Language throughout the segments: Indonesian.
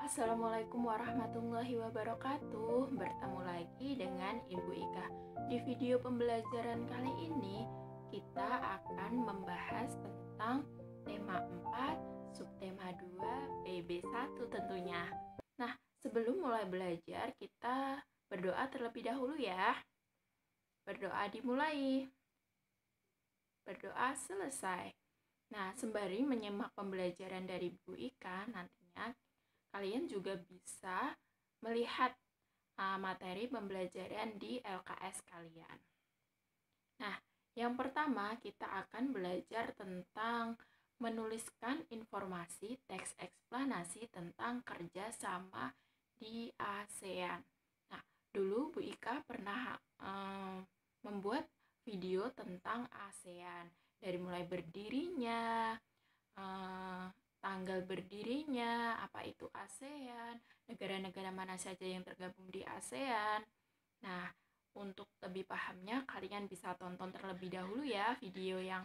Assalamualaikum warahmatullahi wabarakatuh. Bertemu lagi dengan Ibu Ika. Di video pembelajaran kali ini kita akan membahas tentang tema 4, subtema 2, PB1 tentunya. Nah, sebelum mulai belajar kita berdoa terlebih dahulu ya. Berdoa dimulai. Berdoa selesai. Nah, sembari menyimak pembelajaran dari Bu Ika, nantinya kalian juga bisa melihat materi pembelajaran di LKS kalian. Nah, yang pertama kita akan belajar tentang menuliskan informasi teks eksplanasi tentang kerjasama di ASEAN. Nah, dulu Bu Ika pernah membuat video tentang ASEAN, dari mulai berdirinya, tanggal berdirinya, apa itu ASEAN, negara-negara mana saja yang tergabung di ASEAN. Nah, untuk lebih pahamnya kalian bisa tonton terlebih dahulu ya video yang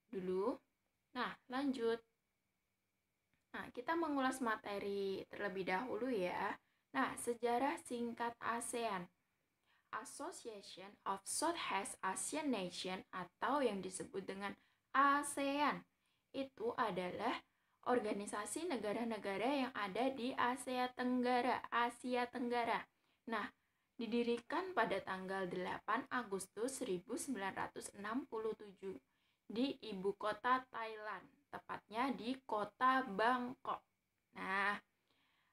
dulu. Nah, lanjut. Nah, kita mengulas materi terlebih dahulu ya. Nah, sejarah singkat ASEAN. Association of Southeast Asian Nation atau yang disebut dengan ASEAN itu adalah organisasi negara-negara yang ada di Asia Tenggara. Nah, didirikan pada tanggal 8 Agustus 1967 di ibu kota Thailand, tepatnya di kota Bangkok. Nah,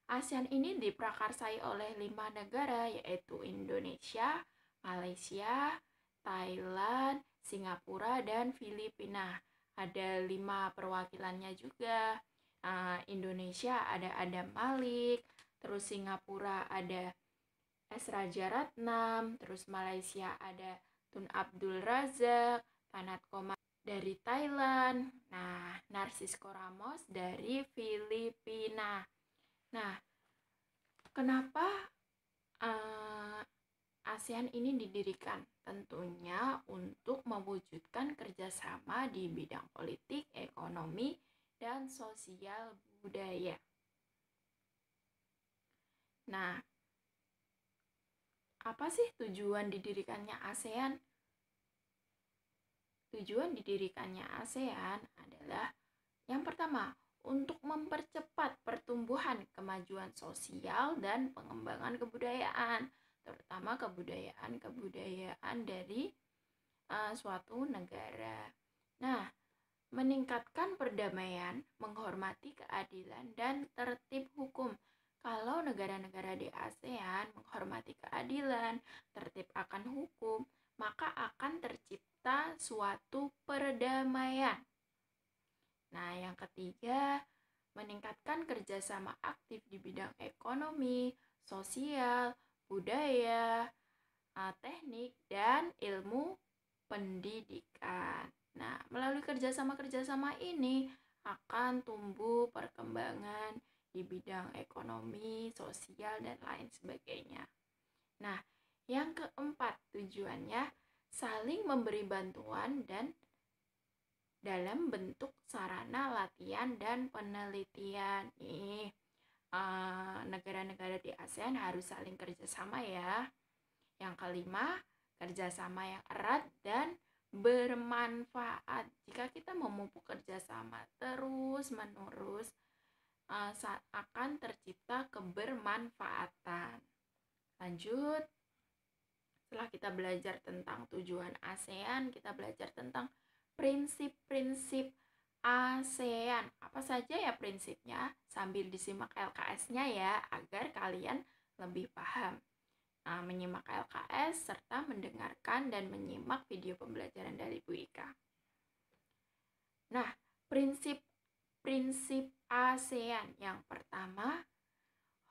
ASEAN ini diprakarsai oleh 5 negara, yaitu Indonesia, Malaysia, Thailand, Singapura, dan Filipina. Ada 5 perwakilannya juga. Indonesia ada Adam Malik, terus Singapura ada S. Raja Ratnam, terus Malaysia ada Tun Abdul Razak, Tanat Koma dari Thailand, nah Narcisco Ramos dari Filipina. Nah, kenapa ASEAN ini didirikan? Tentunya untuk mewujudkan kerjasama di bidang politik, ekonomi, dan sosial budaya. Nah, apa sih tujuan didirikannya ASEAN? Tujuan didirikannya ASEAN adalah yang pertama, untuk mempercepat pertumbuhan kemajuan sosial dan pengembangan kebudayaan, terutama kebudayaan dari suatu negara. Nah, meningkatkan perdamaian, menghormati keadilan, dan tertib hukum. Kalau negara-negara di ASEAN menghormati keadilan, tertib akan hukum, maka akan tercipta suatu perdamaian. Nah, yang ketiga, meningkatkan kerjasama aktif di bidang ekonomi, sosial, budaya, teknik, dan ilmu pendidikan. Nah, melalui kerjasama ini akan tumbuh perkembangan di bidang ekonomi, sosial, dan lain sebagainya. Nah, yang keempat tujuannya saling memberi bantuan dan dalam bentuk sarana latihan dan penelitian. Nih, negara-negara di ASEAN harus saling kerjasama ya. Yang kelima, kerjasama yang erat dan bermanfaat. Jika kita memupuk kerjasama terus-menerus, akan tercipta kebermanfaatan. Lanjut, setelah kita belajar tentang tujuan ASEAN, kita belajar tentang prinsip-prinsip ASEAN. Apa saja ya prinsipnya? Sambil disimak LKS-nya ya, agar kalian lebih paham. Menyimak LKS serta mendengarkan dan menyimak video pembelajaran dari Bu Ika. Nah, prinsip ASEAN yang pertama,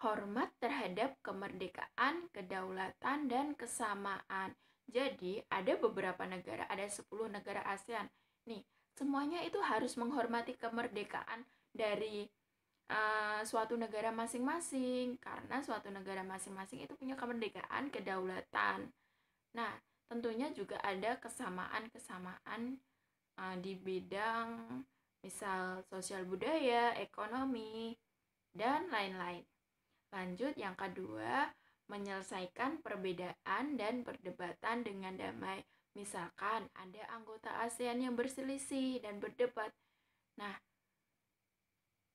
hormat terhadap kemerdekaan, kedaulatan, dan kesamaan. Jadi, ada beberapa negara, ada 10 negara ASEAN. Nih, semuanya itu harus menghormati kemerdekaan dari suatu negara masing-masing, karena suatu negara masing-masing itu punya kemerdekaan, kedaulatan. Nah, tentunya juga ada kesamaan-kesamaan di bidang misal sosial budaya, ekonomi, dan lain-lain. Lanjut, yang kedua, menyelesaikan perbedaan dan perdebatan dengan damai. Misalkan ada anggota ASEAN yang berselisih dan berdebat. Nah,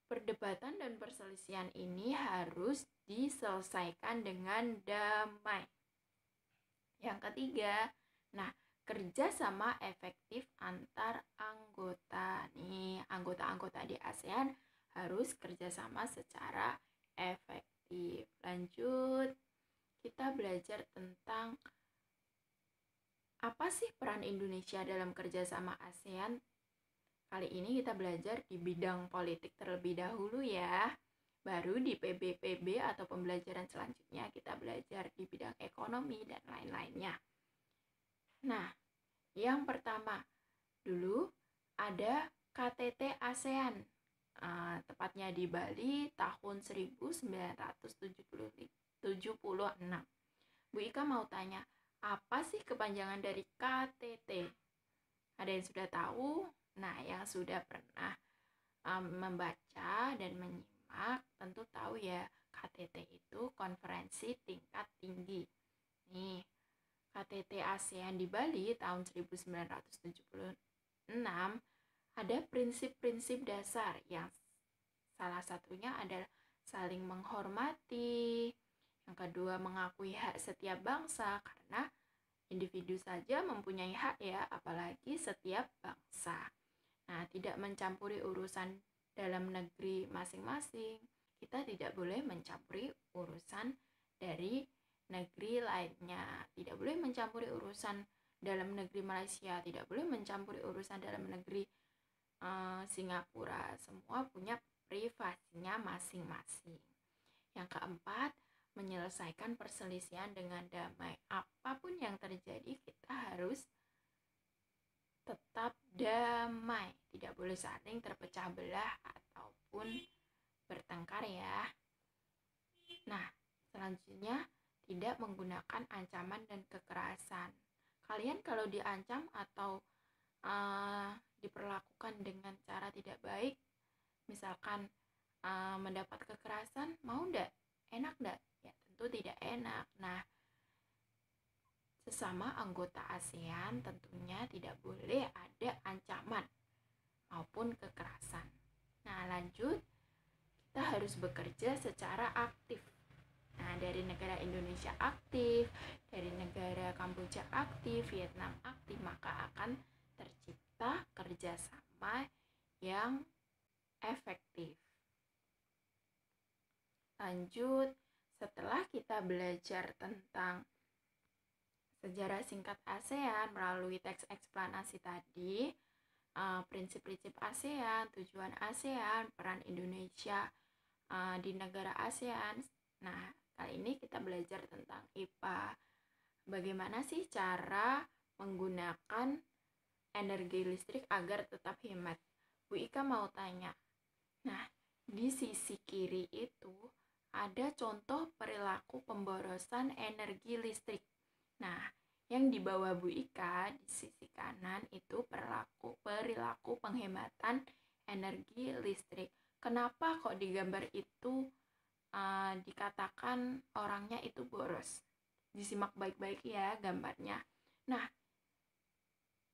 perdebatan dan perselisihan ini harus diselesaikan dengan damai. Yang ketiga, nah, kerjasama efektif antar anggota. Nih, anggota-anggota di ASEAN harus kerjasama secara efektif. Lanjut, kita belajar tentang apa sih peran Indonesia dalam kerjasama ASEAN. Kali ini kita belajar di bidang politik terlebih dahulu ya. Baru di PB atau pembelajaran selanjutnya kita belajar di bidang ekonomi dan lain-lainnya. Nah, yang pertama dulu ada KTT ASEAN. Tepatnya di Bali tahun 1976. Bu Ika mau tanya, apa sih kepanjangan dari KTT? Ada yang sudah tahu? Nah, yang sudah pernah membaca dan menyimak tentu tahu ya, KTT itu konferensi tingkat tinggi. Nih, KTT ASEAN di Bali tahun 1976 ada prinsip-prinsip dasar yang salah satunya adalah saling menghormati, yang kedua mengakui hak setiap bangsa, karena individu saja mempunyai hak ya, apalagi setiap bangsa. Nah, tidak mencampuri urusan dalam negeri masing-masing. Kita tidak boleh mencampuri urusan dari negeri lainnya. Tidak boleh mencampuri urusan dalam negeri Malaysia. Tidak boleh mencampuri urusan dalam negeri Singapura. Semua punya privasinya masing-masing. Yang keempat, menyelesaikan perselisihan dengan damai. Apapun yang terjadi, kita harus tetap damai. Tidak boleh saling terpecah belah ataupun bertengkar ya. Nah, selanjutnya tidak menggunakan ancaman dan kekerasan. Kalian kalau diancam atau diperlakukan dengan cara tidak baik, misalkan mendapat kekerasan, mau ndak? Enak ndak? Ya tentu tidak enak. Nah, sesama anggota ASEAN tentunya tidak boleh ada ancaman maupun kekerasan. Nah, lanjut, kita harus bekerja secara aktif. Nah, dari negara Indonesia aktif, dari negara Kamboja aktif, Vietnam aktif, maka akan tercipta kerjasama yang efektif. Lanjut, setelah kita belajar tentang sejarah singkat ASEAN melalui teks eksplanasi tadi, prinsip-prinsip ASEAN, tujuan ASEAN, peran Indonesia di negara ASEAN. Nah, kali ini kita belajar tentang IPA. Bagaimana sih cara menggunakan energi listrik agar tetap hemat? Bu Ika mau tanya. Nah, di sisi kiri itu ada contoh perilaku pemborosan energi listrik. Nah, yang di bawah Bu Ika di sisi kanan itu perilaku penghematan energi listrik. Kenapa kok di gambar itu dikatakan orangnya itu boros? Disimak baik-baik ya gambarnya. Nah,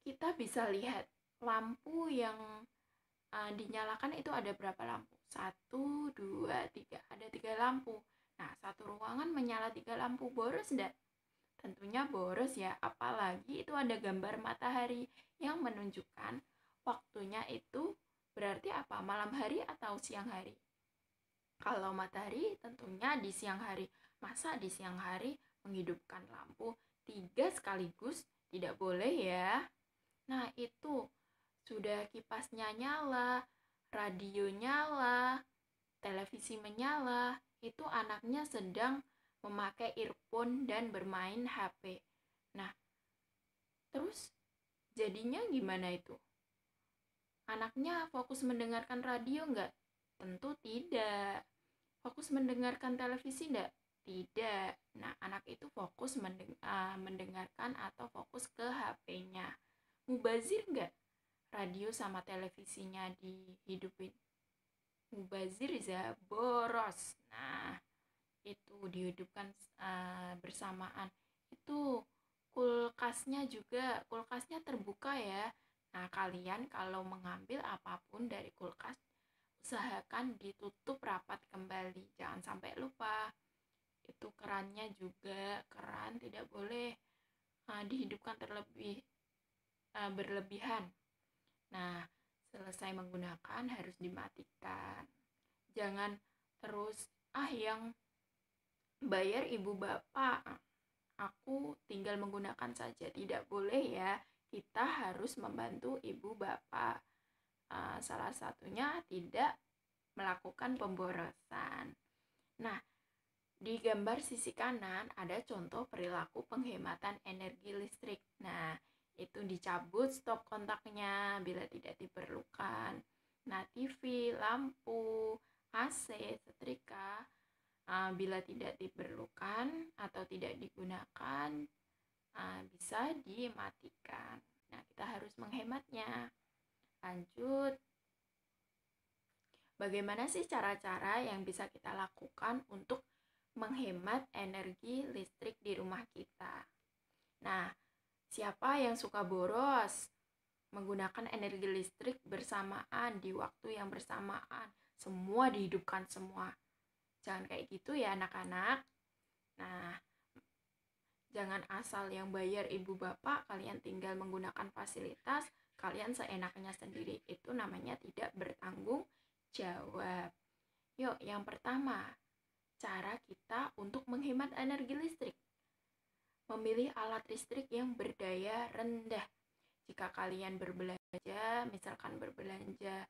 kita bisa lihat lampu yang dinyalakan itu ada berapa lampu? 1, 2, 3. Ada 3 lampu. Nah, satu ruangan menyala 3 lampu. Boros enggak? Tentunya boros ya, apalagi itu ada gambar matahari yang menunjukkan waktunya itu berarti apa? Malam hari atau siang hari? Kalau matahari tentunya di siang hari. Masa di siang hari menghidupkan lampu 3 sekaligus? Tidak boleh ya. Nah, itu sudah kipasnya nyala, radio nyala, televisi menyala, itu anaknya sedang memakai earphone dan bermain HP. Nah, terus jadinya gimana itu? Anaknya fokus mendengarkan radio enggak? Tentu tidak. Fokus mendengarkan televisi enggak? Tidak. Nah, anak itu fokus mendengarkan atau fokus ke HP-nya. Mubazir enggak? Radio sama televisinya dihidupin. Mubazir boros. Nah, itu dihidupkan bersamaan. Itu kulkasnya terbuka ya. Nah, kalian kalau mengambil apapun dari kulkas, usahakan ditutup rapat kembali, jangan sampai lupa. Itu kerannya juga, keran tidak boleh dihidupkan berlebihan. Nah, selesai menggunakan harus dimatikan. Jangan terus yang bayar ibu bapak, aku tinggal menggunakan saja. Tidak boleh ya, kita harus membantu ibu bapak. Salah satunya tidak melakukan pemborosan. Nah, di gambar sisi kanan ada contoh perilaku penghematan energi listrik. Nah, itu dicabut stop kontaknya bila tidak diperlukan. Nah, TV, lampu, AC, setrika bila tidak diperlukan atau tidak digunakan bisa dimatikan. Nah, kita harus menghematnya. Lanjut, bagaimana sih cara-cara yang bisa kita lakukan untuk menghemat energi listrik di rumah kita? Nah, siapa yang suka boros? Menggunakan energi listrik bersamaan di waktu yang bersamaan. Semua dihidupkan semua. Jangan kayak gitu ya anak-anak. Nah, jangan asal yang bayar ibu bapak, kalian tinggal menggunakan fasilitas, kalian seenaknya sendiri. Itu namanya tidak bertanggung jawab. Yuk, yang pertama, cara kita untuk menghemat energi listrik. Memilih alat listrik yang berdaya rendah. Jika kalian berbelanja, misalkan berbelanja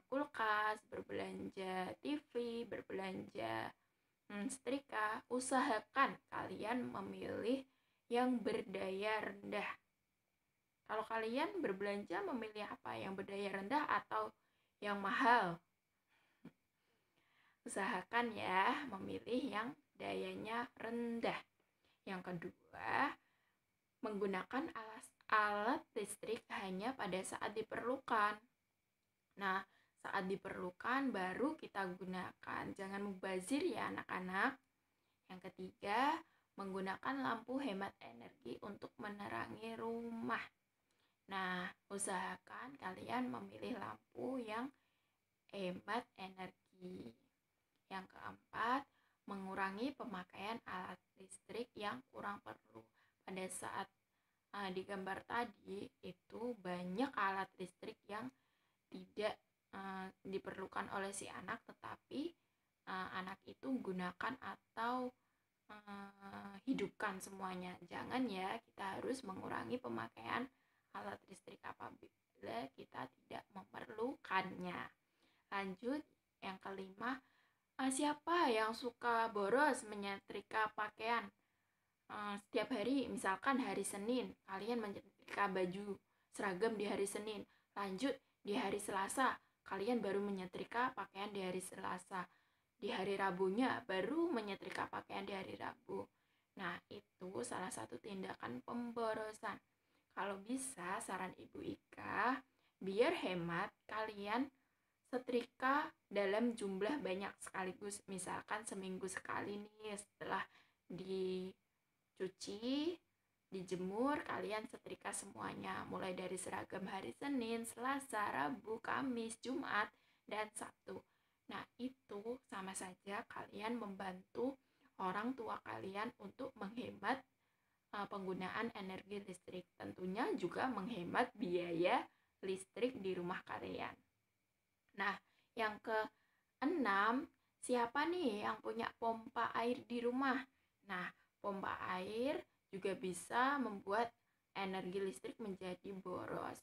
kulkas, berbelanja TV, berbelanja setrika, usahakan kalian memilih yang berdaya rendah. Kalau kalian berbelanja memilih apa? Yang berdaya rendah atau yang mahal? Usahakan ya memilih yang dayanya rendah. Yang kedua, menggunakan alat listrik hanya pada saat diperlukan. Nah, saat diperlukan baru kita gunakan. Jangan mubazir ya anak-anak. Yang ketiga, menggunakan lampu hemat energi untuk menerangi rumah. Nah, usahakan kalian memilih lampu yang hemat energi. Yang keempat, mengurangi pemakaian alat listrik yang kurang perlu. Pada saat di gambar tadi itu banyak alat listrik yang tidak diperlukan oleh si anak, tetapi anak itu gunakan atau hidupkan semuanya. Jangan ya, kita harus mengurangi pemakaian alat listrik apabila kita tidak memerlukannya. Lanjut, yang kelima, siapa yang suka boros menyetrika pakaian? Setiap hari, misalkan hari Senin, kalian menyetrika baju seragam di hari Senin. Lanjut, di hari Selasa, kalian baru menyetrika pakaian di hari Selasa. Di hari Rabunya, baru menyetrika pakaian di hari Rabu. Nah, itu salah satu tindakan pemborosan. Kalau bisa, saran Ibu Ika, biar hemat, kalian setrika dalam jumlah banyak sekaligus. Misalkan seminggu sekali nih, setelah dicuci, dijemur, kalian setrika semuanya. Mulai dari seragam hari Senin, Selasa, Rabu, Kamis, Jumat, dan Sabtu. Nah, itu sama saja kalian membantu orang tua kalian untuk menghemat penggunaan energi listrik. Tentunya juga menghemat biaya listrik di rumah kalian. Nah, yang keenam, siapa nih yang punya pompa air di rumah? Nah, pompa air juga bisa membuat energi listrik menjadi boros.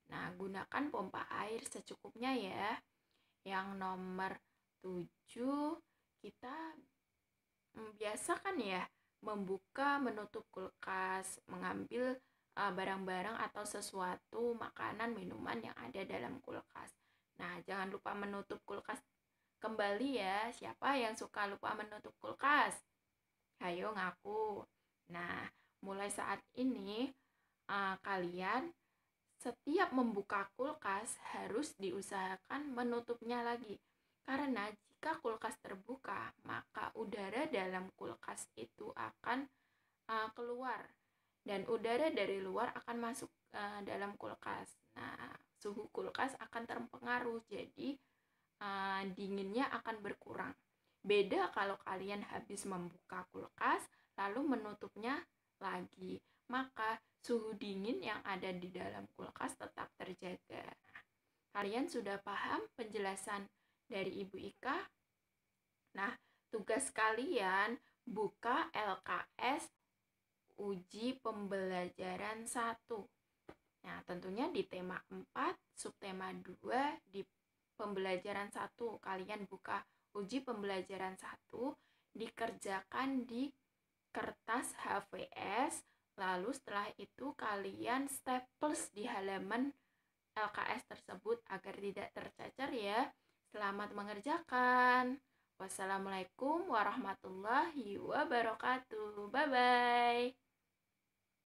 Nah, gunakan pompa air secukupnya ya. Yang nomor 7, kita biasa kan ya membuka menutup kulkas, mengambil barang-barang atau sesuatu makanan minuman yang ada dalam kulkas. Nah, jangan lupa menutup kulkas kembali ya. Siapa yang suka lupa menutup kulkas? Ayo ngaku. Nah, mulai saat ini kalian setiap membuka kulkas harus diusahakan menutupnya lagi. Karena jika kulkas terbuka, maka udara udara dalam kulkas itu akan keluar dan udara dari luar akan masuk dalam kulkas. Nah, suhu kulkas akan terpengaruh, jadi dinginnya akan berkurang. Beda kalau kalian habis membuka kulkas lalu menutupnya lagi, maka suhu dingin yang ada di dalam kulkas tetap terjaga. Kalian sudah paham penjelasan dari Ibu Ika? Nah, tugas kalian buka LKS uji pembelajaran 1. Nah, tentunya di tema 4, subtema 2, di pembelajaran 1, kalian buka uji pembelajaran 1, dikerjakan di kertas HVS, lalu setelah itu kalian staples di halaman LKS tersebut agar tidak tercecer ya. Selamat mengerjakan. Wassalamualaikum warahmatullahi wabarakatuh. Bye-bye.